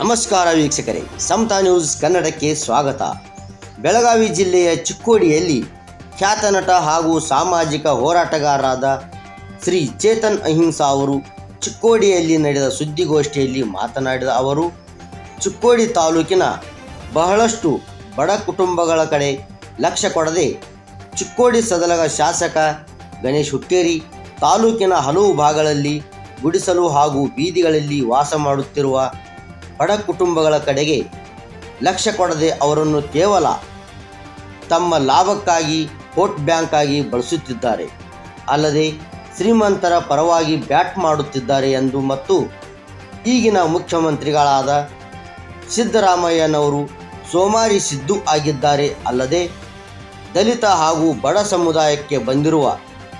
ನಮಸ್ಕಾರ ವೀಕ್ಷಕರೇ, ಸಮತಾ ನ್ಯೂಸ್ ಕನ್ನಡಕ್ಕೆ ಸ್ವಾಗತ. ಬೆಳಗಾವಿ ಜಿಲ್ಲೆಯ ಚಿಕ್ಕೋಡಿಯಲ್ಲಿ ಖ್ಯಾತ ನಟ ಹಾಗೂ ಸಾಮಾಜಿಕ ಹೋರಾಟಗಾರರಾದ ಶ್ರೀ ಚೇತನ್ ಅಹಿಂಸಾ ಅವರು ಚಿಕ್ಕೋಡಿಯಲ್ಲಿ ನಡೆದ ಸುದ್ದಿಗೋಷ್ಠಿಯಲ್ಲಿ ಮಾತನಾಡಿದ ಅವರು, ಚಿಕ್ಕೋಡಿ ತಾಲೂಕಿನ ಬಹಳಷ್ಟು ಬಡ ಕುಟುಂಬಗಳ ಕಡೆ ಲಕ್ಷ್ಯ ಕೊಡದೆ ಚಿಕ್ಕೋಡಿ ಸದಲಗ ಶಾಸಕ ಗಣೇಶ್ ಹುಕ್ಕೇರಿ ತಾಲೂಕಿನ ಹಲವು ಭಾಗಗಳಲ್ಲಿ ಗುಡಿಸಲು ಹಾಗೂ ಬೀದಿಗಳಲ್ಲಿ ವಾಸ ಮಾಡುತ್ತಿರುವ ಬಡ ಕುಟುಂಬಗಳ ಕಡೆಗೆ ಲಕ್ಷ್ಯ ಕೊಡದೆ ಅವರನ್ನು ಕೇವಲ ತಮ್ಮ ಲಾಭಕ್ಕಾಗಿ ವೋಟ್ ಬ್ಯಾಂಕ್ ಆಗಿ ಬಳಸುತ್ತಿದ್ದಾರೆ, ಅಲ್ಲದೆ ಶ್ರೀಮಂತರ ಪರವಾಗಿ ಬ್ಯಾಟ್ ಮಾಡುತ್ತಿದ್ದಾರೆ ಎಂದು ಮತ್ತು ಈಗಿನ ಮುಖ್ಯಮಂತ್ರಿಗಳಾದ ಸಿದ್ದರಾಮಯ್ಯನವರು ಸೋಮಾರಿ ಸಿದ್ದು ಆಗಿದ್ದಾರೆ, ಅಲ್ಲದೆ ದಲಿತ ಹಾಗೂ ಬಡ ಸಮುದಾಯಕ್ಕೆ ಬಂದಿರುವ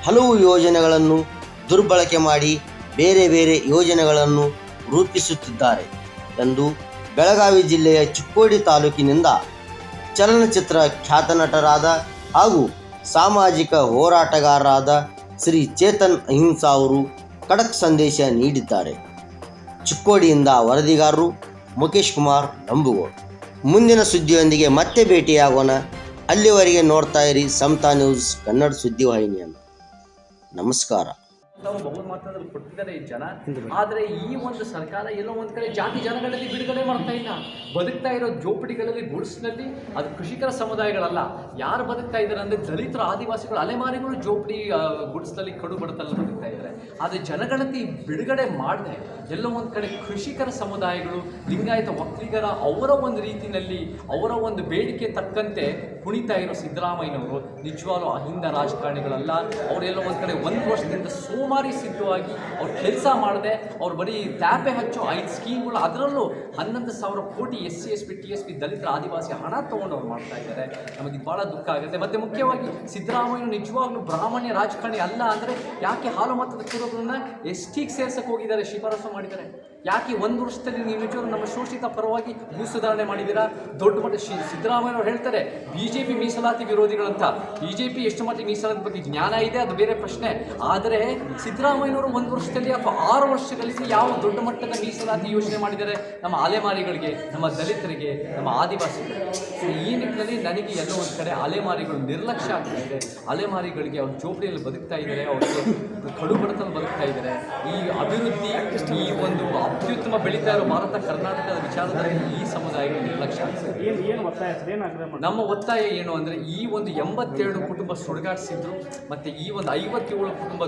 ಹಲವು ಯೋಜನೆಗಳನ್ನು ದುರ್ಬಳಕೆ ಮಾಡಿ ಬೇರೆ ಬೇರೆ ಯೋಜನೆಗಳನ್ನು ರೂಪಿಸುತ್ತಿದ್ದಾರೆ ಎಂದು ಬೆಳಗಾವಿ ಜಿಲ್ಲೆಯ ಚಿಕ್ಕೋಡಿ ತಾಲೂಕಿನಿಂದ ಚಲನಚಿತ್ರ ಖ್ಯಾತ ನಟರಾದ ಹಾಗೂ ಸಾಮಾಜಿಕ ಹೋರಾಟಗಾರರಾದ ಶ್ರೀ ಚೇತನ್ ಅಹಿಂಸಾ ಅವರು ಖಡಕ್ ಸಂದೇಶ ನೀಡಿದ್ದಾರೆ. ಚಿಕ್ಕೋಡಿಯಿಂದ ವರದಿಗಾರರು ಮುಖೇಶ್ ಕುಮಾರ್ ನಂಬುಗೋಡ್. ಮುಂದಿನ ಸುದ್ದಿಯೊಂದಿಗೆ ಮತ್ತೆ ಭೇಟಿಯಾಗೋಣ. ಅಲ್ಲಿವರೆಗೆ ನೋಡ್ತಾ ಇರಿ ಸಮತಾ ನ್ಯೂಸ್ ಕನ್ನಡ ಸುದ್ದಿವಾಹಿನಿಯನ್ನು. ನಮಸ್ಕಾರ. ಬಹುಮತದಲ್ಲಿ ಕೊಟ್ಟಿದ್ದಾರೆ ಈ ಜನ. ಆದರೆ ಈ ಒಂದು ಸರ್ಕಾರ ಎಲ್ಲೋ ಒಂದು ಕಡೆ ಜಾತಿ ಜನಗಳಲ್ಲಿ ಬಿಡುಗಡೆ ಮಾಡ್ತಾ ಇಲ್ಲ. ಬದುಕ್ತಾ ಇರೋ ಜೋಪಡಿಗಳಲ್ಲಿ ಗುಡಿಸಿನಲ್ಲಿ ಅದು ಕೃಷಿಕರ ಸಮುದಾಯಗಳಲ್ಲ. ಯಾರು ಬದುಕ್ತಾ ಇದ್ದಾರೆ ಅಂದರೆ ದಲಿತರು, ಆದಿವಾಸಿಗಳು, ಅಲೆಮಾರಿಗಳು ಜೋಪಡಿ ಗುಡಿಸಲಲ್ಲಿ ಕಡು ಬಡತಲ್ಲಿ ಬದುಕ್ತಾ ಇದ್ದಾರೆ. ಆದರೆ ಜನಗಣತಿ ಬಿಡುಗಡೆ ಮಾಡದೆ ಎಲ್ಲೋ ಒಂದು ಕಡೆ ಕೃಷಿಕರ ಸಮುದಾಯಗಳು, ಲಿಂಗಾಯತ ಒಕ್ಕಲಿಗರ ಅವರ ಒಂದು ರೀತಿಯಲ್ಲಿ ಅವರ ಒಂದು ಬೇಡಿಕೆ ತಕ್ಕಂತೆ ಕುಣಿತಾ ಇರೋ ಸಿದ್ದರಾಮಯ್ಯನವರು ನಿಜವಾಗ್ಲೂ ಅಹಿಂದ ರಾಜಕಾರಣಿಗಳಲ್ಲ. ಅವರೆಲ್ಲೋ ಒಂದು ಕಡೆ ಒಂದು ವರ್ಷದಿಂದ ಸೋಮಾರಿ ಸಿದ್ಧವಾಗಿ ಅವ್ರು ಕೆಲಸ ಮಾಡದೆ ಅವ್ರು ಬರೀ ಟ್ಯಾಪೆ ಹಚ್ಚೋ 5 ಸ್ಕೀಮ್ಗಳು, ಅದರಲ್ಲೂ 11,000 ಕೋಟಿ SC ST TSP ದಲಿತರ ಆದಿವಾಸಿ ಹಣ ತೊಗೊಂಡು ಅವ್ರು ಮಾಡ್ತಾ ಇದ್ದಾರೆ. ನಮಗೆ ಭಾಳ ದುಃಖ ಆಗುತ್ತೆ. ಮತ್ತು ಮುಖ್ಯವಾಗಿ ಸಿದ್ದರಾಮಯ್ಯ ನಿಜವಾಗ್ಲೂ ಬ್ರಾಹ್ಮಣ್ಯ ರಾಜಕಾರಣಿ ಅಲ್ಲ ಅಂದರೆ ಯಾಕೆ ಹಾಲು ಮತದ ಕುರುಬರನ್ನ STಗೆ ಸೇರ್ಸಕ್ಕೆ ಹೋಗಿದ್ದಾರೆ, ಶಿಫಾರಸು ಮಾಡಿದ್ದಾರೆ? ಯಾಕೆ ಒಂದು ವರ್ಷದಲ್ಲಿ ನೀವು ನಿಜವಾಗ್ಲೂ ನಮ್ಮ ಶೋಷಿತ ಪರವಾಗಿ ಭೂ ಸುಧಾರಣೆ ಮಾಡಿದ್ದೀರಾ? ದೊಡ್ಡ ಮಟ್ಟ ಸಿದ್ದರಾಮಯ್ಯವ್ರು ಹೇಳ್ತಾರೆ BJP ಮೀಸಲಾತಿ ವಿರೋಧಿಗಳಂತ. BJP ಎಷ್ಟು ಮಟ್ಟಿಗೆ ಮೀಸಲಾತಿ ಬಗ್ಗೆ ಜ್ಞಾನ ಇದೆ ಅದು ಬೇರೆ ಪ್ರಶ್ನೆ. ಆದರೆ ಸಿದ್ದರಾಮಯ್ಯನವರು 1 ವರ್ಷದಲ್ಲಿ ಅಥವಾ 6 ವರ್ಷಗಳಲ್ಲಿ ಯಾವ ದೊಡ್ಡ ಮಟ್ಟದ ಮೀಸಲಾತಿ ಯೋಜನೆ ಮಾಡಿದ್ದಾರೆ ನಮ್ಮ ಅಲೆಮಾರಿಗಳಿಗೆ, ನಮ್ಮ ದಲಿತರಿಗೆ, ನಮ್ಮ ಆದಿವಾಸಿಗಳಿಗೆ? ಈ ನಿಟ್ಟಿನಲ್ಲಿ ನನಗೆ ಎಲ್ಲೋ ಒಂದು ಕಡೆ ಅಲೆಮಾರಿಗಳು ನಿರ್ಲಕ್ಷ್ಯ ಆಗ್ತಾ ಇದೆ. ಅಲೆಮಾರಿಗಳಿಗೆ ಅವ್ರ ಜೋಪಡಿಯಲ್ಲಿ ಬದುಕ್ತಾ ಇದ್ದಾರೆ, ಅವ್ರಿಗೆ ಕಡು ಬಡತಲ್ಲಿ ಬದುಕ್ತಾ ಇದ್ದಾರೆ. ಈ ಅಭಿವೃದ್ಧಿ, ಈ ಒಂದು ಅತ್ಯುತ್ತಮ ಬೆಳೀತಾ ಇರೋ ಭಾರತ ಕರ್ನಾಟಕದ ವಿಚಾರದಲ್ಲಿ ಈ ಸಮುದಾಯಗಳು ನಿರ್ಲಕ್ಷ್ಯ ಆಗ್ತದೆ. ನಮ್ಮ ಒತ್ತಾಯ ಏನು ಅಂದರೆ ಈ ಒಂದು 82 ಕುಟುಂಬ ಸುಡುಗಾಡಿಸಿದ್ರು ಮತ್ತು ಈ ಒಂದು 57 ಕುಟುಂಬ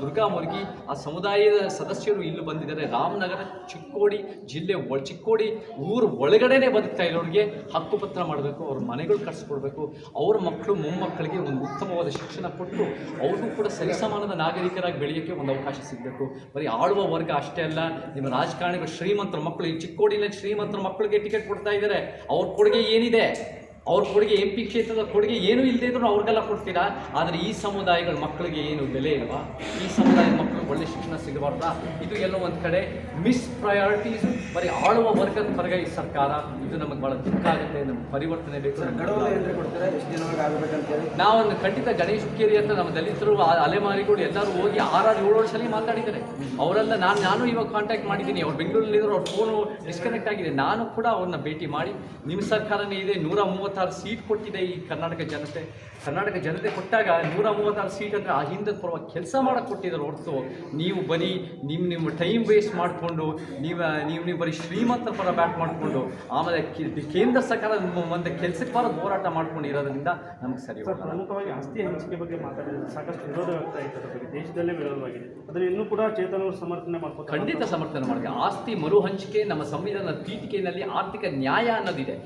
ದುರ್ಗಾ ಮುರುಗಿ ಆ ಸಮುದಾಯದ ಸದಸ್ಯರು ಇಲ್ಲಿ ಬಂದಿದ್ದಾರೆ. ರಾಮನಗರ ಚಿಕ್ಕೋಡಿ ಜಿಲ್ಲೆ ಚಿಕ್ಕೋಡಿ ಊರು ಒಳಗಡೆನೆ ಬದುಕ್ತಾ ಇರೋರಿಗೆ ಹಕ್ಕುಪತ್ರ ಮಾಡಬೇಕು, ಅವ್ರ ಮನೆಗಳು ಕಟ್ಸ್ಕೊಡ್ಬೇಕು, ಅವ್ರ ಮಕ್ಕಳು ಮೊಮ್ಮಕ್ಕಳಿಗೆ ಒಂದು ಉತ್ತಮವಾದ ಶಿಕ್ಷಣ ಕೊಟ್ಟು ಅವ್ರಿಗೂ ಕೂಡ ಸರಿಸಮಾನದ ನಾಗರಿಕರಾಗಿ ಬೆಳೆಯೋಕ್ಕೆ ಒಂದು ಅವಕಾಶ ಸಿಗಬೇಕು. ಬರೀ ಆಳುವ ವರ್ಗ ಅಷ್ಟೇ ಅಲ್ಲ, ನಿಮ್ಮ ರಾಜಕಾರಣಿಗಳು ಶ್ರೀಮಂತರ ಮಕ್ಕಳು, ಈ ಚಿಕ್ಕೋಡಿನಲ್ಲಿ ಶ್ರೀಮಂತರ ಮಕ್ಕಳಿಗೆ ಟಿಕೆಟ್ ಕೊಡ್ತಾ ಇದ್ದಾರೆ. ಅವ್ರ ಕೊಡುಗೆ ಏನಿದೆ? ಅವ್ರ ಕೊಡುಗೆ MP ಕ್ಷೇತ್ರದ ಕೊಡುಗೆ ಏನೂ ಇಲ್ಲದೆ ಇದ್ರೂ ಅವ್ರಿಗೆಲ್ಲ ಕೊಡ್ತೀರಾ. ಆದರೆ ಈ ಸಮುದಾಯಗಳ ಮಕ್ಕಳಿಗೆ ಏನು ಬೆಲೆ ಇಲ್ವಾ? ಈ ಸಮುದಾಯದ ಮಕ್ಕಳಿಗೆ ಒಳ್ಳೆ ಶಿಕ್ಷಣ ಸಿಗಬಾರ್ದಾ? ಇದು ಎಲ್ಲೋ ಒಂದು ಕಡೆ ಮಿಸ್ ಪ್ರಯಾರಿಟೀಸ್, ಬರೀ ಆಳುವ ವರ್ಗದ ಹೊರಗ ಈ ಸರ್ಕಾರ. ಇದು ನಮಗೆ ಭಾಳ ದುಃಖ ಆಗುತ್ತೆ. ನಮ್ಗೆ ಪರಿವರ್ತನೆ ಬೇಕು. ನಾವು ಖಂಡಿತ ಗಣೇಶ್ ಹುಕ್ಕೇರಿ ಅಂತ ನಮ್ಮ ದಲಿತರು, ಅಲೆಮಾರಿಗಳು ಎಲ್ಲರೂ ಹೋಗಿ 6-7 ಸಲ ಮಾತಾಡಿದ್ದಾರೆ. ಅವರೆಲ್ಲ ನಾನು ಇವಾಗ ಕಾಂಟ್ಯಾಕ್ಟ್ ಮಾಡಿದ್ದೀನಿ. ಅವ್ರು ಬೆಂಗಳೂರಲ್ಲಿದ್ದರು, ಅವ್ರ ಫೋನು ಡಿಸ್ಕನೆಕ್ಟ್ ಆಗಿದೆ. ನಾನು ಕೂಡ ಅವ್ರನ್ನ ಭೇಟಿ ಮಾಡಿ ನಿಮ್ಮ ಸರ್ಕಾರನೇ ಇದೆ, 136 ಸೀಟ್ ಕೊಟ್ಟಿದೆ ಈ ಕರ್ನಾಟಕ ಜನತೆ ಕೊಟ್ಟಾಗ 136 ಸೀಟ್ ಅಂದರೆ ಆ ಹಿಂದೆ ಪರವಾಗಿ ಕೆಲಸ ಮಾಡೋಕ್ಕೆ ಕೊಟ್ಟಿದ್ದಾರೆ ಹೊರತು ನೀವು ಬರೀ ನಿಮ್ಮ ಟೈಮ್ ವೇಸ್ಟ್ ಮಾಡಿಕೊಂಡು ನೀವು ಬರೀ ಶ್ರೀಮಂತರ ಪರ ಬ್ಯಾಟ್ ಮಾಡಿಕೊಂಡು ಆಮೇಲೆ ಕೇಂದ್ರ ಸರ್ಕಾರ ಒಂದು ಕೆಲಸಕ್ಕೆ ಬರೋದು ಹೋರಾಟ ಮಾಡ್ಕೊಂಡು ಇರೋದ್ರಿಂದ ನಮಗೆ ಸರಿ. ಪ್ರಮುಖವಾಗಿ ಆಸ್ತಿ ಹಂಚಿಕೆ ಬಗ್ಗೆ ಮಾತಾಡಿದರೆ ಸಾಕಷ್ಟು ವಿರೋಧ ವ್ಯಕ್ತ ಆಯಿತು. ದೇಶದಲ್ಲೇ ವಿರೋಧವಾಗಿದೆ. ಅದನ್ನು ಇನ್ನೂ ಕೂಡ ಚೇತನವರು ಸಮರ್ಥನೆ ಮಾಡ್ತಾರೆ. ಖಂಡಿತ ಸಮರ್ಥನೆ ಮಾಡಿದೆ. ಆಸ್ತಿ ಮರು ಹಂಚಿಕೆ ನಮ್ಮ ಸಂವಿಧಾನದ ಪೀಠಿಕೆಯಲ್ಲಿ ಆರ್ಥಿಕ ನ್ಯಾಯ ಅನ್ನೋದಿದೆ.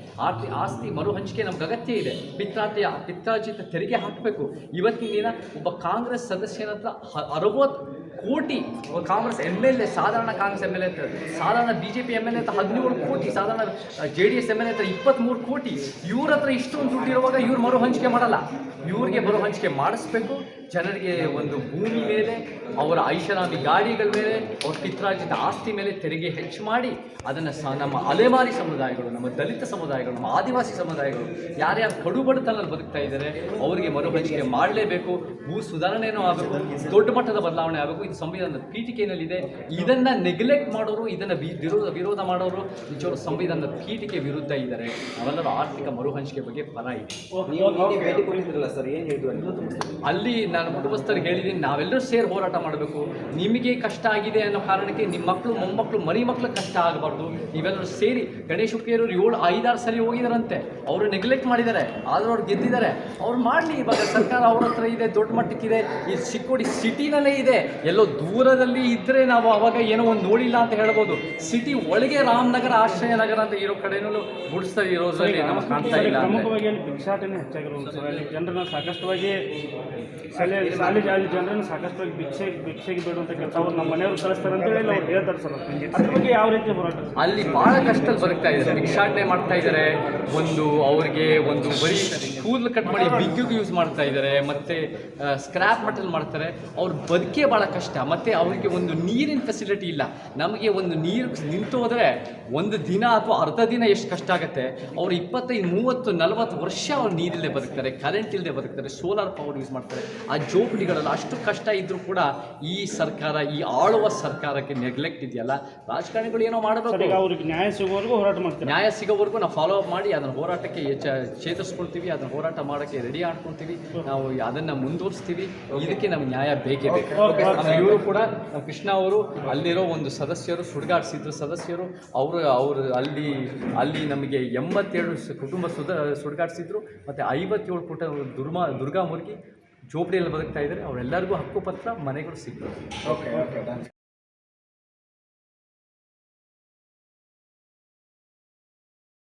ಆಸ್ತಿ ಮರು ಹಂಚಿಕೆ ನಮ್ಗೆ ಅಗತ್ಯ ಇದೆ. ಪಿತ್ರಾರ್ಜಿತ ತೆರಿಗೆ ಹಾಕಬೇಕು. ಇವತ್ತಿನ ದಿನ ಒಬ್ಬ ಕಾಂಗ್ರೆಸ್ ಸದಸ್ಯನ ಹತ್ರ 60 ಕೋಟಿ, ಕಾಂಗ್ರೆಸ್ MLA, ಸಾಧಾರಣ ಕಾಂಗ್ರೆಸ್ MLA ಅಂತ, ಸಾಧಾರಣ BJP MLA ಅಂತ 17 ಕೋಟಿ, ಸಾಧಾರಣ JDS MLA ಅಂತ 23 ಕೋಟಿ. ಇವ್ರ ಹತ್ರ ಇಷ್ಟೊಂದು ದುಡ್ಡು ಇರುವಾಗ ಇವ್ರು ಮರು ಹಂಚಿಕೆ ಮಾಡಲ್ಲ. ಇವ್ರಿಗೆ ಮರು ಹಂಚಿಕೆ ಮಾಡಿಸ್ಬೇಕು. ಜನರಿಗೆ ಒಂದು ಭೂಮಿ ಮೇಲೆ, ಅವರ ಐಷಾರಾಮಿ ಗಾಡಿಗಳ ಮೇಲೆ, ಅವ್ರ ಪಿತ್ರಾರ್ಜಿತ ಆಸ್ತಿ ಮೇಲೆ ತೆರಿಗೆ ಹೆಚ್ಚು ಮಾಡಿ ಅದನ್ನು ನಮ್ಮ ಅಲೆಮಾರಿ ಸಮುದಾಯಗಳು, ನಮ್ಮ ದಲಿತ ಸಮುದಾಯಗಳು, ನಮ್ಮ ಆದಿವಾಸಿ ಸಮುದಾಯಗಳು ಯಾರ್ಯಾರು ಕಡುಬಡತನದಲ್ಲಿ ಬದುಕ್ತಾ ಇದ್ದಾರೆ ಅವರಿಗೆ ಮರುಹಂಚಿಕೆ ಮಾಡಲೇಬೇಕು. ಭೂ ಸುಧಾರಣೆಯೂ ಆಗಬೇಕು, ದೊಡ್ಡ ಮಟ್ಟದ ಬದಲಾವಣೆ ಆಗಬೇಕು. ಇದು ಸಂವಿಧಾನದ ಪೀಠಿಕೆಯಲ್ಲಿದೆ. ಇದನ್ನು ನೆಗ್ಲೆಕ್ಟ್ ಮಾಡೋರು, ಇದನ್ನು ವಿರೋಧ ಮಾಡೋರು ನಿಜವಾದ ಸಂವಿಧಾನದ ಪೀಠಿಕೆ ವಿರುದ್ಧ ಇದ್ದಾರೆ. ನಾವೆಲ್ಲರೂ ಆರ್ಥಿಕ ಮರುಹಂಚಿಕೆ ಬಗ್ಗೆ ಪರ ಅಲ್ಲಿ ನಾನು ಕುಟುಂಬಸ್ಥರಿಗೆ ಹೇಳಿದ್ದೀನಿ, ನಾವೆಲ್ಲರೂ ಸೇರಿ ಹೋರಾಟ ಮಾಡಬೇಕು. ನಿಮಗೆ ಕಷ್ಟ ಆಗಿದೆ ಅನ್ನೋ ಕಾರಣಕ್ಕೆ ನಿಮ್ಮ ಮಕ್ಕಳು, ಮೊಮ್ಮಕ್ಕಳು, ಮರಿ ಮಕ್ಕಳಿಗೆ ಕಷ್ಟ ಆಗಬಾರ್ದು. ನೀವೆಲ್ಲರೂ ಸೇರಿ ಗಣೇಶ್ ಹುಕ್ಕೇರವರು 7-6 ಸಲ ಹೋಗಿದಾರಂತೆ, ಅವರು ನೆಗ್ಲೆಕ್ಟ್ ಮಾಡಿದ್ದಾರೆ, ಆದರೂ ಅವ್ರು ಗೆದ್ದಿದ್ದಾರೆ. ಅವ್ರು ಮಾಡಲಿ. ಇವಾಗ ಸರ್ಕಾರ ಅವ್ರ ಹತ್ರ ಇದೆ, ದೊಡ್ಡ ಮಟ್ಟಕ್ಕಿದೆ. ಈ ಚಿಕ್ಕೋಡಿ ಸಿಟಿನಲ್ಲೇ ಇದೆ. ಎಲ್ಲೋ ದೂರದಲ್ಲಿ ಇದ್ದರೆ ನಾವು ಅವಾಗ ಏನೋ ಒಂದು ನೋಡಿಲ್ಲ ಅಂತ ಹೇಳ್ಬೋದು. ಸಿಟಿ ಒಳಗೆ ರಾಮನಗರ, ಆಶ್ರಯ ನಗರ ಅಂತ ಇರೋ ಕಡೆನೂ ಗುಡಿಸ್ತಾ ಇರೋದ್ರಲ್ಲಿ ನಮಗೆ ಕಾಣ್ತಾ ಇಲ್ಲ. ಪ್ರಮುಖವಾಗಿ ಅಲ್ಲಿ ಭಿಕ್ಷಾಟನೆ ಹೆಚ್ಚಾಗಿರೋದು ಸರ್. ಅಲ್ಲಿ ಜನರನ್ನು ಸಾಕಷ್ಟುವಾಗಿ ಜನರನ್ನು ಸಾಕಷ್ಟುವಾಗಿ ಭಿಕ್ಷೆಗೆ ಬೇಡುವಂಥ ಕೆಲಸ ಅವ್ರು ನಮ್ಮ ಮನೆಯವ್ರು ಕಳಿಸ್ತಾರೆ ಅಂತೇಳಿ ಅವ್ರು ಹೇಳ್ತಾರೆ ಸರ್. ಅದ್ರ ಬಗ್ಗೆ ಯಾವ ರೀತಿ ಹೋರಾಟ? ಅಲ್ಲಿ ಭಾಳ ಕಷ್ಟದಲ್ಲಿ ಬದುಕ್ತಾ ಇದ್ದಾರೆ, ಭಿಕ್ಷಾಟನೆ ಮಾಡ್ತಾ ಇದ್ದಾರೆ. ಅವ್ರಿಗೆ ಒಂದು ಬರೀ ಕೂದಲು ಕಟ್ ಮಾಡಿ ಬಿಗ್ಗಿಗೆ ಯೂಸ್ ಮಾಡ್ತಾ ಇದ್ದಾರೆ, ಮತ್ತು ಸ್ಕ್ರ್ಯಾಪ್ ಮೆಟಲ್ ಮಾಡ್ತಾರೆ. ಅವ್ರ ಬದುಕೇ ಭಾಳ ಕಷ್ಟ. ಮತ್ತು ಅವರಿಗೆ ಒಂದು ನೀರಿನ ಫೆಸಿಲಿಟಿ ಇಲ್ಲ. ನಮಗೆ ಒಂದು ನೀರು ನಿಂತು ಹೋದರೆ ಒಂದು ದಿನ ಅಥವಾ ಅರ್ಧ ದಿನ ಎಷ್ಟು ಕಷ್ಟ ಆಗುತ್ತೆ. ಅವರು 25, 30, 40 ವರ್ಷ ಅವ್ರು ನೀರಿಲ್ಲದೆ ಬದುಕ್ತಾರೆ, ಕರೆಂಟ್ ಇಲ್ಲದೆ ಬದುಕ್ತಾರೆ, ಸೋಲಾರ್ ಪವರ್ ಯೂಸ್ ಮಾಡ್ತಾರೆ. ಆ ಜೋಪಡಿಗಳೆಲ್ಲ ಅಷ್ಟು ಕಷ್ಟ ಇದ್ದರೂ ಕೂಡ ಈ ಸರ್ಕಾರ, ಈ ಆಳುವ ಸರ್ಕಾರಕ್ಕೆ ನೆಗ್ಲೆಕ್ಟ್ ಇದೆಯಲ್ಲ, ರಾಜಕಾರಣಿಗಳು ಏನೋ ಮಾಡಬೇಕು. ಅವ್ರಿಗೆ ನ್ಯಾಯ ಸಿಗೋವರೆಗೂ ಹೋರಾಟ ಮಾಡ್ತಾರೆ. ನ್ಯಾಯ ಸಿಗೋವರೆಗೂ ನಾವು ಫಾಲೋ ಅಪ್ ಮಾಡಿ ಅದನ್ನು ಹೋರಾಟಕ್ಕೆ ಚೇತರಿಸ್ಕೊಳ್ತೀವಿ, ಅದನ್ನು ಹೋರಾಟ ಮಾಡೋಕ್ಕೆ ರೆಡಿ ಆಡ್ಕೊಳ್ತೀವಿ. ನಾವು ಅದನ್ನು ಮುಂದುವರಿಸ್ತೀವಿ. ಇದಕ್ಕೆ ನಮ್ಗೆ ನ್ಯಾಯ ಬೇಕೇ ಬೇಕು. ಇವರು ಕೂಡ ಕೃಷ್ಣ ಅವರು ಅಲ್ಲಿರೋ ಒಂದು ಸದಸ್ಯರು, ಸುಡ್ಗಾಡಿಸಿದ್ರು ಸದಸ್ಯರು. ಅವರು ಅಲ್ಲಿ ನಮಗೆ 87 ಕುಟುಂಬ ಸುಡ್ಗಾಡಿಸಿದ್ರು. ಮತ್ತು 57 ದುರ್ಗಾ ಮುರುಗಿ ಜೋಪಡಿಯಲ್ಲಿ ಬದುಕ್ತಾ ಇದ್ದಾರೆ. ಅವರೆಲ್ಲರಿಗೂ ಹಕ್ಕುಪತ್ರ, ಮನೆಗಳು ಸಿಗ್ತವೆ. ಓಕೆ.